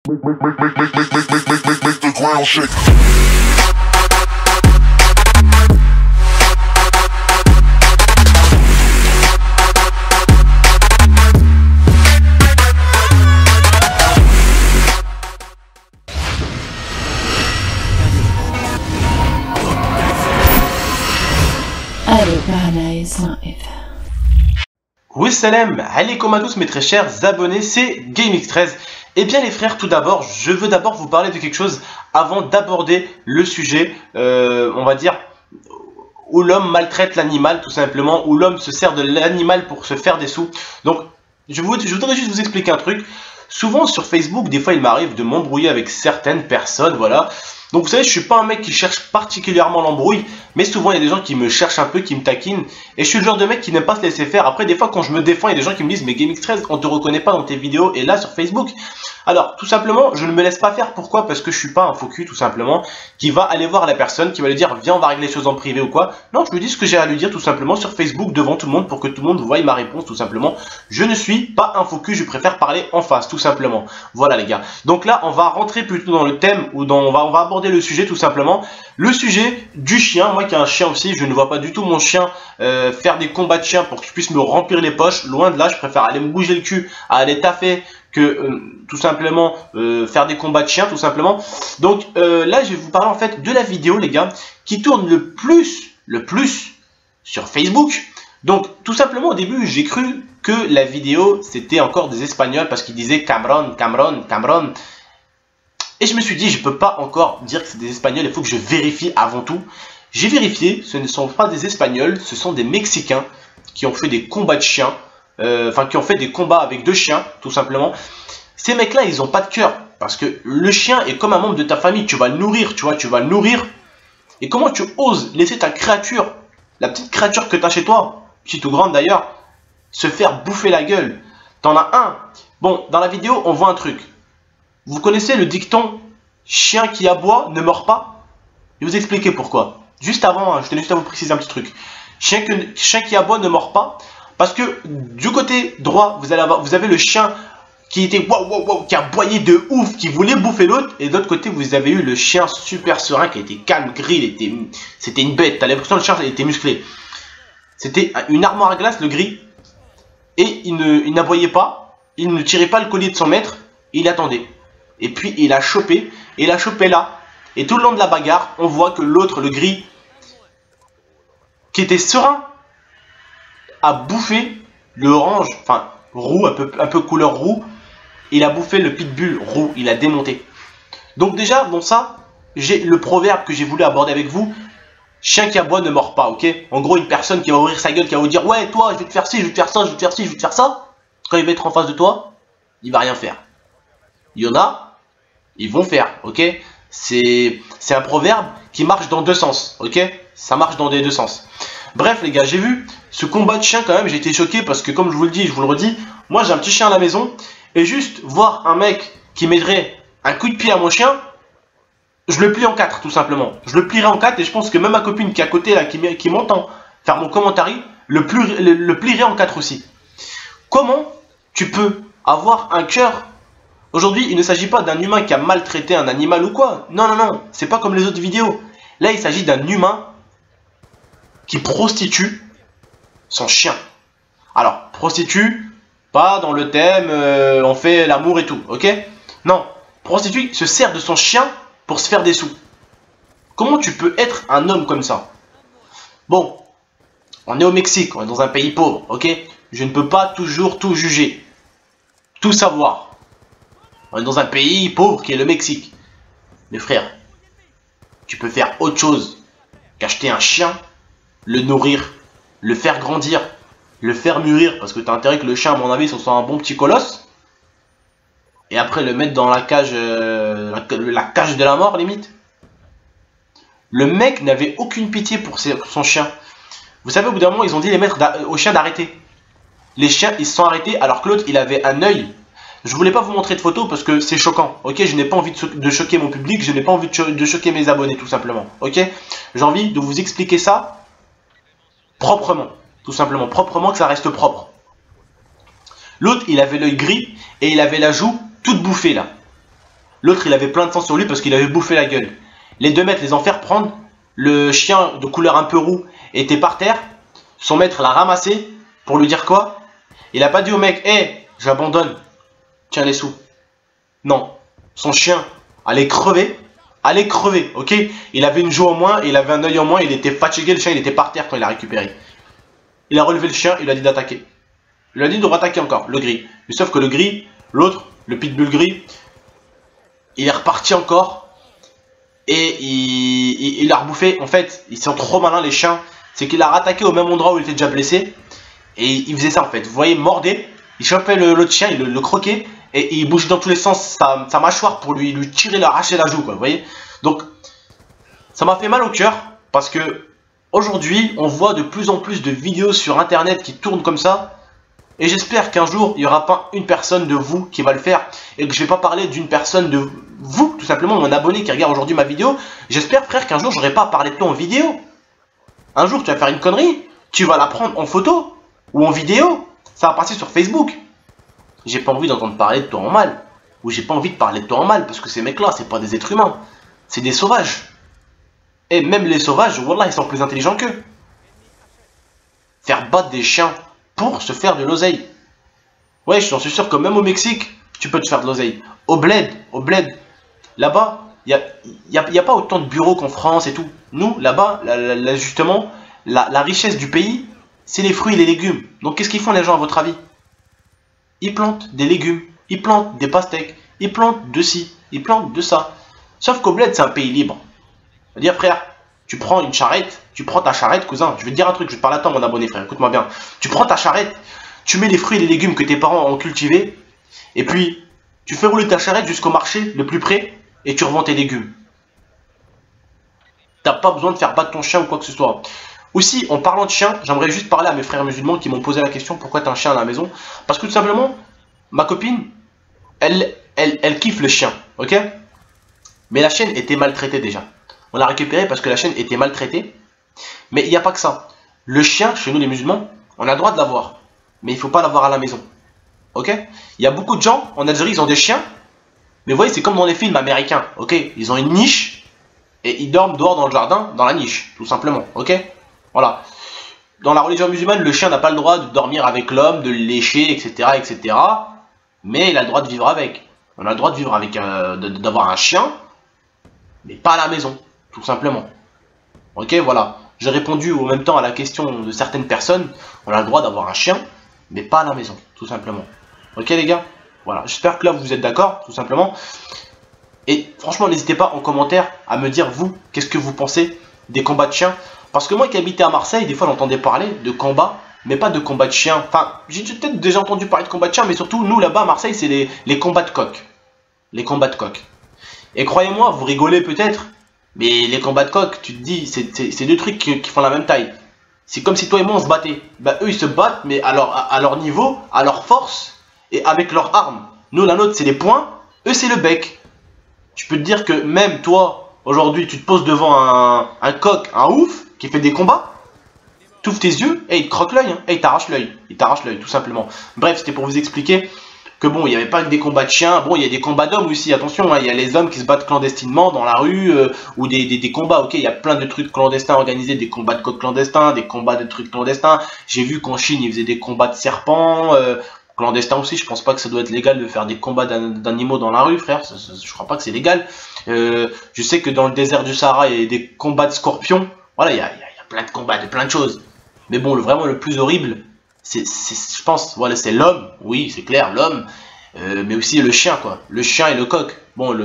Make the ground shake. Oui salam, alaikum à tous mes très chers abonnés, c'est GameX13. Et bien les frères, tout d'abord, je veux d'abord vous parler de quelque chose avant d'aborder le sujet, on va dire, où l'homme maltraite l'animal tout simplement, où l'homme se sert de l'animal pour se faire des sous. Donc je voudrais juste vous expliquer un truc. Souvent sur Facebook, des fois il m'arrive de m'embrouiller avec certaines personnes, voilà. Donc vous savez, je suis pas un mec qui cherche particulièrement l'embrouille, mais souvent il y a des gens qui me cherchent un peu, qui me taquinent, et je suis le genre de mec qui n'aime pas se laisser faire. Après des fois quand je me défends, il y a des gens qui me disent mais GameX13, on te reconnaît pas dans tes vidéos et là sur Facebook. Alors tout simplement, je ne me laisse pas faire. Pourquoi? Parce que je suis pas un faux cul tout simplement, qui va aller voir la personne, qui va lui dire viens on va régler les choses en privé ou quoi. Non, je lui dis ce que j'ai à lui dire tout simplement sur Facebook devant tout le monde pour que tout le monde voie ma réponse tout simplement. Je ne suis pas un faux cul, je préfère parler en face tout simplement. Voilà les gars. Donc là on va rentrer plutôt dans le thème ou on va aborder le sujet tout simplement. Le sujet du chien. Moi qui ai un chien aussi, je ne vois pas du tout mon chien faire des combats de chiens pour que je puisse me remplir les poches. Loin de là, je préfère aller me bouger le cul, à aller taffer que tout simplement faire des combats de chiens tout simplement. Donc là je vais vous parler en fait de la vidéo les gars qui tourne le plus sur Facebook. Donc tout simplement au début j'ai cru que la vidéo c'était encore des Espagnols parce qu'ils disaient Cameron, Cameron, Cameron. Et je me suis dit je peux pas encore dire que c'est des Espagnols, il faut que je vérifie avant tout. J'ai vérifié, ce ne sont pas des Espagnols, ce sont des Mexicains qui ont fait des combats de chiens. Qui ont fait des combats avec deux chiens, tout simplement. Ces mecs-là, ils ont pas de cœur. Parce que le chien est comme un membre de ta famille. Tu vas le nourrir, tu vois, tu vas le nourrir. Et comment tu oses laisser ta créature, la petite créature que tu as chez toi, petite ou grande d'ailleurs, se faire bouffer la gueule? T'en as un. Bon, dans la vidéo, on voit un truc. Vous connaissez le dicton « Chien qui aboie ne mord pas » Je vais vous expliquer pourquoi. Juste avant, hein, je tenais juste à vous préciser un petit truc. Chien qui aboie ne mord pas. Parce que du côté droit, vous avez le chien qui était qui aboyait de ouf, qui voulait bouffer l'autre. Et de l'autre côté, vous avez eu le chien super serein qui était calme, gris. C'était une bête. T'as l'impression que le chien était musclé. C'était une armoire à glace, le gris. Et il n'aboyait pas. Il ne tirait pas le collier de son maître. Il attendait. Et puis il a chopé. Et il a chopé là. Et tout le long de la bagarre, on voit que l'autre, le gris, qui était serein, a bouffé le orange, enfin roux, un peu couleur roux. Il a bouffé le pitbull roux, il a démonté. Donc déjà, dans ça, j'ai le proverbe que j'ai voulu aborder avec vous. Chien qui aboie ne mord pas, ok? En gros, une personne qui va ouvrir sa gueule, qui va vous dire ouais, toi, je vais te faire ci, je vais te faire ça, je vais te faire ci, je vais te faire ça. Quand il va être en face de toi, il va rien faire. Il y en a, ils vont faire, ok? C'est un proverbe qui marche dans deux sens, ok? Ça marche dans les deux sens. Bref les gars, j'ai vu ce combat de chien quand même, j'ai été choqué parce que comme je vous le dis, je vous le redis, moi j'ai un petit chien à la maison et juste voir un mec qui mettrait un coup de pied à mon chien, je le plie en quatre tout simplement. Je le plierai en quatre et je pense que même ma copine qui est à côté là, qui m'entend faire mon commentaire, le plierait en quatre aussi. Comment tu peux avoir un cœur? Aujourd'hui, il ne s'agit pas d'un humain qui a maltraité un animal ou quoi. Non, non, non, c'est pas comme les autres vidéos. Là, il s'agit d'un humain qui prostitue son chien. Alors, prostitue, pas dans le thème, on fait l'amour et tout, ok? Non, prostitue se sert de son chien pour se faire des sous. Comment tu peux être un homme comme ça? Bon, on est au Mexique, on est dans un pays pauvre, ok? Je ne peux pas toujours tout juger, tout savoir. On est dans un pays pauvre qui est le Mexique. Mais frère, tu peux faire autre chose qu'acheter un chien, le nourrir, le faire grandir, le faire mûrir, parce que tu as intérêt que le chien, à mon avis, ce soit un bon petit colosse, et après le mettre dans la cage, la cage de la mort, limite. Le mec n'avait aucune pitié pour son chien. Vous savez, au bout d'un moment, ils ont dit les maîtres aux chiens d'arrêter. Les chiens, ils se sont arrêtés, alors que l'autre, il avait un œil. Je voulais pas vous montrer de photos parce que c'est choquant, ok? Je n'ai pas envie de choquer mon public, je n'ai pas envie de choquer mes abonnés, tout simplement, ok? J'ai envie de vous expliquer ça proprement, tout simplement, proprement, que ça reste propre. L'autre, il avait l'œil gris et il avait la joue toute bouffée, là. L'autre, il avait plein de sang sur lui parce qu'il avait bouffé la gueule. Les deux maîtres les ont fait reprendre. Le chien de couleur un peu roux était par terre. Son maître l'a ramassé pour lui dire quoi? Il a pas dit au mec, hé, j'abandonne. Tiens les sous. Non. Son chien allait crever. Allait crever, ok? Il avait une joue en moins, il avait un œil en moins, il était fatigué, le chien il était par terre quand il l'a récupéré. Il a relevé le chien, il lui a dit d'attaquer. Il lui a dit de rattaquer encore, le gris. Mais sauf que le gris, l'autre, le pitbull gris, il est reparti encore. Et il a rebouffé. En fait, ils sont trop malins les chiens. C'est qu'il a rattaqué au même endroit où il était déjà blessé. Et il faisait ça en fait. Vous voyez, mordait. Il chopait l'autre chien, il le croquait. Et il bougeait dans tous les sens sa mâchoire pour lui tirer, l'arracher la joue, quoi. Vous voyez. Donc, ça m'a fait mal au cœur. Parce que aujourd'hui, on voit de plus en plus de vidéos sur internet qui tournent comme ça. Et j'espère qu'un jour, il n'y aura pas une personne de vous qui va le faire. Et que je ne vais pas parler d'une personne de vous, tout simplement, mon abonné qui regarde aujourd'hui ma vidéo. J'espère, frère, qu'un jour, j'aurai pas à parler de toi en vidéo. Un jour, tu vas faire une connerie, tu vas la prendre en photo ou en vidéo. Ça va passer sur Facebook. J'ai pas envie d'entendre parler de toi en mal. Ou j'ai pas envie de parler de toi en mal. Parce que ces mecs-là, c'est pas des êtres humains. C'est des sauvages. Et même les sauvages, wallah, ils sont plus intelligents qu'eux. Faire battre des chiens pour se faire de l'oseille. Ouais, j'en suis sûr que même au Mexique, tu peux te faire de l'oseille. Au bled, là-bas, il n'y a pas autant de bureaux qu'en France et tout. Nous, là-bas, justement, la richesse du pays, c'est les fruits et les légumes. Donc qu'est-ce qu'ils font les gens à votre avis? Ils plantent des légumes, ils plantent des pastèques, ils plantent de ci, ils plantent de ça. Sauf qu'au bled, c'est un pays libre. C'est-à-dire, frère, tu prends une charrette, tu prends ta charrette, cousin, je vais te dire un truc, je vais te parler à toi, mon abonné, frère, écoute-moi bien. Tu prends ta charrette, tu mets les fruits et les légumes que tes parents ont cultivés, et puis tu fais rouler ta charrette jusqu'au marché le plus près, et tu revends tes légumes. T'as pas besoin de faire battre ton chien ou quoi que ce soit. Aussi, en parlant de chien, j'aimerais juste parler à mes frères musulmans qui m'ont posé la question, pourquoi t'as un chien à la maison? Parce que tout simplement, ma copine, elle kiffe le chien, ok? Mais la chienne était maltraitée déjà. On l'a récupéré parce que la chienne était maltraitée. Mais il n'y a pas que ça. Le chien, chez nous les musulmans, on a le droit de l'avoir. Mais il ne faut pas l'avoir à la maison. Ok? Il y a beaucoup de gens en Algérie, ils ont des chiens. Mais vous voyez, c'est comme dans les films américains. Ok? Ils ont une niche. Et ils dorment dehors dans le jardin, dans la niche. Tout simplement. Ok? Voilà. Dans la religion musulmane, le chien n'a pas le droit de dormir avec l'homme, de le lécher, etc., etc. Mais il a le droit de vivre avec. On a le droit de vivre avec, d'avoir un chien. Mais pas à la maison. Tout simplement. Ok, voilà. J'ai répondu en même temps à la question de certaines personnes. On a le droit d'avoir un chien, mais pas à la maison, tout simplement. Ok les gars? Voilà, j'espère que là vous êtes d'accord, tout simplement. Et franchement, n'hésitez pas en commentaire à me dire, vous, qu'est-ce que vous pensez des combats de chiens? Parce que moi qui habitais à Marseille, des fois j'entendais parler de combats, mais pas de combats de chiens. Enfin, j'ai peut-être déjà entendu parler de combats de chiens, mais surtout, nous là-bas à Marseille, c'est les combats de coqs. Les combats de coqs. Et croyez-moi, vous rigolez peut-être, mais les combats de coq, tu te dis, c'est deux trucs qui font la même taille. C'est comme si toi et moi on se battait. Bah eux ils se battent, mais à leur niveau, à leur force et avec leurs armes. Nous la nôtre c'est les poings, eux c'est le bec. Tu peux te dire que même toi, aujourd'hui tu te poses devant un coq, un ouf, qui fait des combats. Tu ouvres tes yeux et il te croque l'œil, hein, et il t'arrache l'œil. Il t'arrache l'œil tout simplement. Bref, c'était pour vous expliquer que bon, il n'y avait pas que des combats de chiens, bon, il y a des combats d'hommes aussi, attention, hein, il y a les hommes qui se battent clandestinement dans la rue, ou des combats, ok, il y a plein de trucs clandestins organisés, des combats de coqs clandestins, des combats de trucs clandestins, j'ai vu qu'en Chine, ils faisaient des combats de serpents, clandestins aussi, je pense pas que ça doit être légal de faire des combats d'animaux dans la rue, frère, je crois pas que c'est légal, je sais que dans le désert du Sahara, il y a des combats de scorpions, voilà, il y a plein de combats, de plein de choses, mais bon, vraiment le plus horrible, je pense, voilà, c'est l'homme, oui, c'est clair, l'homme, mais aussi le chien, quoi. Le chien et le coq. Bon,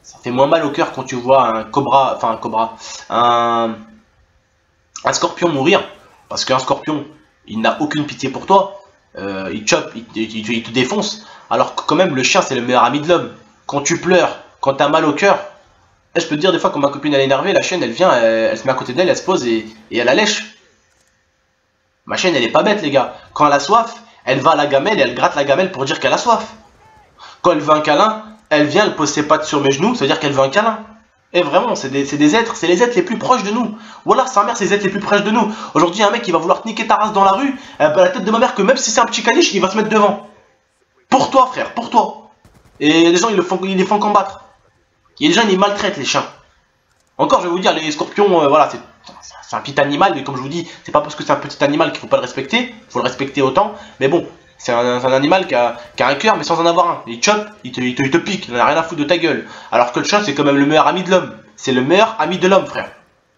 ça fait moins mal au cœur quand tu vois un scorpion mourir, parce qu'un scorpion, il n'a aucune pitié pour toi, il chope, il te défonce, alors que quand même, le chien, c'est le meilleur ami de l'homme. Quand tu pleures, quand tu as mal au cœur, je peux te dire, des fois, quand ma copine elle est énervée, la chienne, elle vient, elle se met à côté d'elle, elle se pose et elle la lèche. Ma chienne, elle est pas bête, les gars. Quand elle a soif, elle va à la gamelle et elle gratte la gamelle pour dire qu'elle a soif. Quand elle veut un câlin, elle vient, elle pose ses pattes sur mes genoux, ça veut dire qu'elle veut un câlin. Et vraiment, c'est des êtres, c'est les êtres les plus proches de nous. Voilà, sa mère, c'est les êtres les plus proches de nous. Aujourd'hui, un mec qui va vouloir te niquer ta race dans la rue, la tête de ma mère, que même si c'est un petit caniche, il va se mettre devant. Pour toi, frère, pour toi. Et les gens, ils les font combattre. Et les gens, ils les maltraitent, les chiens. Encore, je vais vous dire, les scorpions, voilà, c'est un petit animal, mais comme je vous dis, c'est pas parce que c'est un petit animal qu'il faut pas le respecter. Il faut le respecter autant. Mais bon, c'est un animal qui a un cœur, mais sans en avoir un. Il chope, il te pique, il en a rien à foutre de ta gueule. Alors que le chat, c'est quand même le meilleur ami de l'homme. C'est le meilleur ami de l'homme, frère.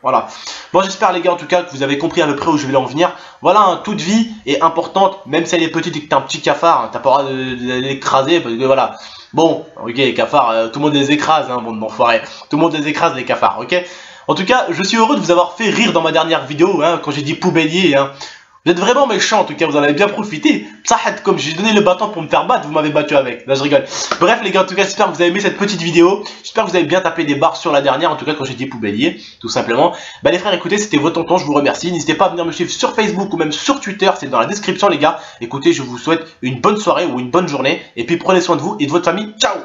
Voilà. Bon, j'espère les gars en tout cas que vous avez compris à peu près où je vais en venir. Voilà, hein, toute vie est importante, même si elle est petite et que t'es un petit cafard, hein, t'as pas le droit de l'écraser parce que voilà. Bon, ok, les cafards, tout le monde les écrase, hein, bon d'enfoirés. Tout le monde les écrase les cafards, ok. En tout cas, je suis heureux de vous avoir fait rire dans ma dernière vidéo, hein, quand j'ai dit poubellier, hein. Vous êtes vraiment méchants en tout cas, vous en avez bien profité. Psahat, comme j'ai donné le bâton pour me faire battre, vous m'avez battu avec. Là je rigole. Bref les gars, en tout cas j'espère que vous avez aimé cette petite vidéo. J'espère que vous avez bien tapé des barres sur la dernière, en tout cas quand j'ai dit poubellier, tout simplement. Bah les frères, écoutez, c'était votre tonton, je vous remercie. N'hésitez pas à venir me suivre sur Facebook ou même sur Twitter, c'est dans la description les gars. Écoutez, je vous souhaite une bonne soirée ou une bonne journée. Et puis prenez soin de vous et de votre famille. Ciao!